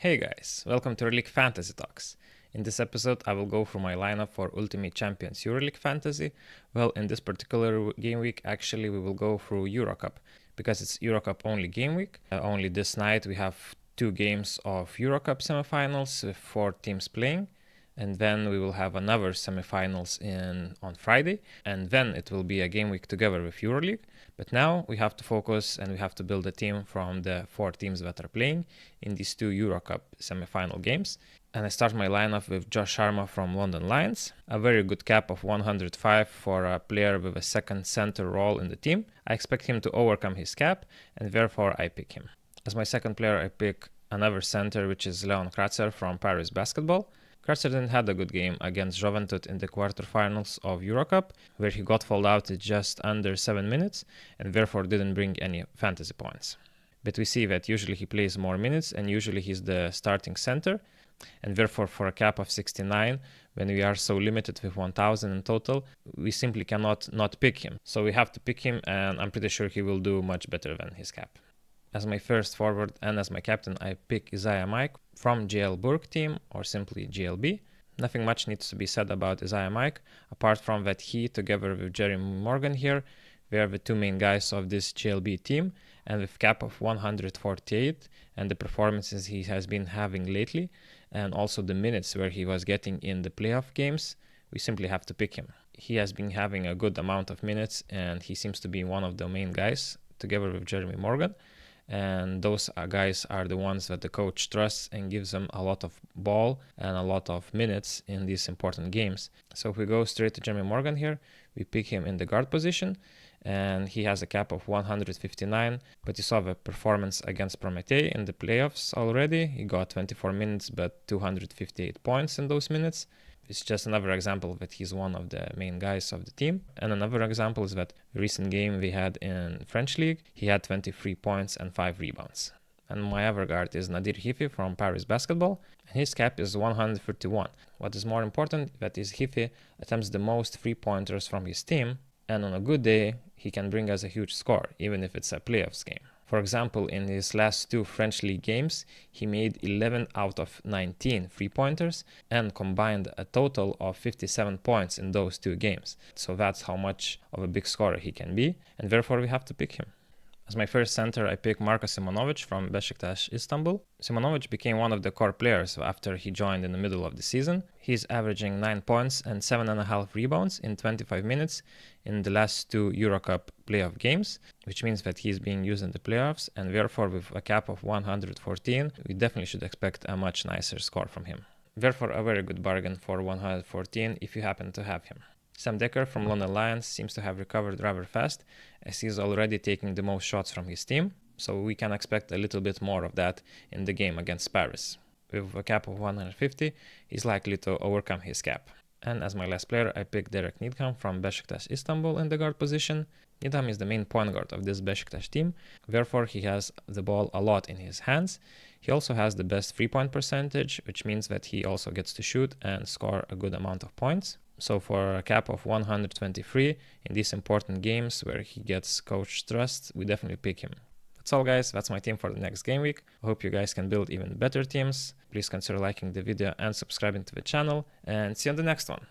Hey guys, welcome to EuroLeague Fantasy Talks. In this episode, I will go through my lineup for Ultimate Champions EuroLeague Fantasy. Well, in this particular game week, actually, we will go through EuroCup because it's EuroCup only game week. Only this night we have 2 games of EuroCup semifinals with 4 teams playing. And then we will have another semifinals on Friday, and then it will be a game week together with EuroLeague. But now we have to focus and we have to build a team from the 4 teams that are playing in these 2 EuroCup semifinal games. And I start my lineup with Josh Sharma from London Lions, a very good cap of 105 for a player with a second center role in the team. I expect him to overcome his cap, and therefore I pick him. As my second player, I pick another center, which is Leon Kratzer from Paris Basketball. Kratzer didn't have a good game against Juventud in the quarterfinals of EuroCup, where he got fouled out at just under 7 minutes and therefore didn't bring any fantasy points. But we see that usually he plays more minutes and usually he's the starting center, and therefore for a cap of 69, when we are so limited with 1000 in total, we simply cannot not pick him. So we have to pick him, and I'm pretty sure he will do much better than his cap. As my first forward and as my captain, I pick Isaiah Mike from GL Burg team, or simply GLB. Nothing much needs to be said about Isaiah Mike, apart from that he, together with Jeremy Morgan here, we are the 2 main guys of this GLB team, and with cap of 148 and the performances he has been having lately, and also the minutes where he was getting in the playoff games, we simply have to pick him. He has been having a good amount of minutes, and he seems to be one of the main guys, together with Jeremy Morgan. And those guys are the ones that the coach trusts and gives them a lot of ball and a lot of minutes in these important games. So if we go straight to Jeremy Morgan here, we pick him in the guard position, and he has a cap of 159, but you saw the performance against Prometei in the playoffs already. He got 24 minutes but 258 points in those minutes. It's just another example that he's one of the main guys of the team. And another example is that the recent game we had in French League, he had 23 points and 5 rebounds. And my other guard is Nadir Hifi from Paris Basketball, and his cap is 131. What is more important, that is Hifi attempts the most 3-pointers from his team, and on a good day, he can bring us a huge score, even if it's a playoffs game. For example, in his last 2 French League games, he made 11 out of 19 3-pointers and combined a total of 57 points in those 2 games. So that's how much of a big scorer he can be, and therefore we have to pick him. As my first center, I pick Marko Simonovic from Besiktas Istanbul. Simonovic became one of the core players after he joined in the middle of the season. He's averaging 9 points and 7.5 rebounds in 25 minutes in the last 2 EuroCup playoff games, which means that he's being used in the playoffs, and therefore with a cap of 114, we definitely should expect a much nicer score from him. Therefore, a very good bargain for 114 if you happen to have him. Sam Decker from London Lions seems to have recovered rather fast, as he's already taking the most shots from his team, so we can expect a little bit more of that in the game against Paris. With a cap of 150, he's likely to overcome his cap. And as my last player, I picked Derek Needham from Besiktas Istanbul in the guard position. Needham is the main point guard of this Besiktas team, therefore he has the ball a lot in his hands. He also has the best 3-point percentage, which means that he also gets to shoot and score a good amount of points. So for a cap of 123 in these important games where he gets coach trust, we definitely pick him. That's all guys, that's my team for the next game week. I hope you guys can build even better teams. Please consider liking the video and subscribing to the channel, and see you on the next one.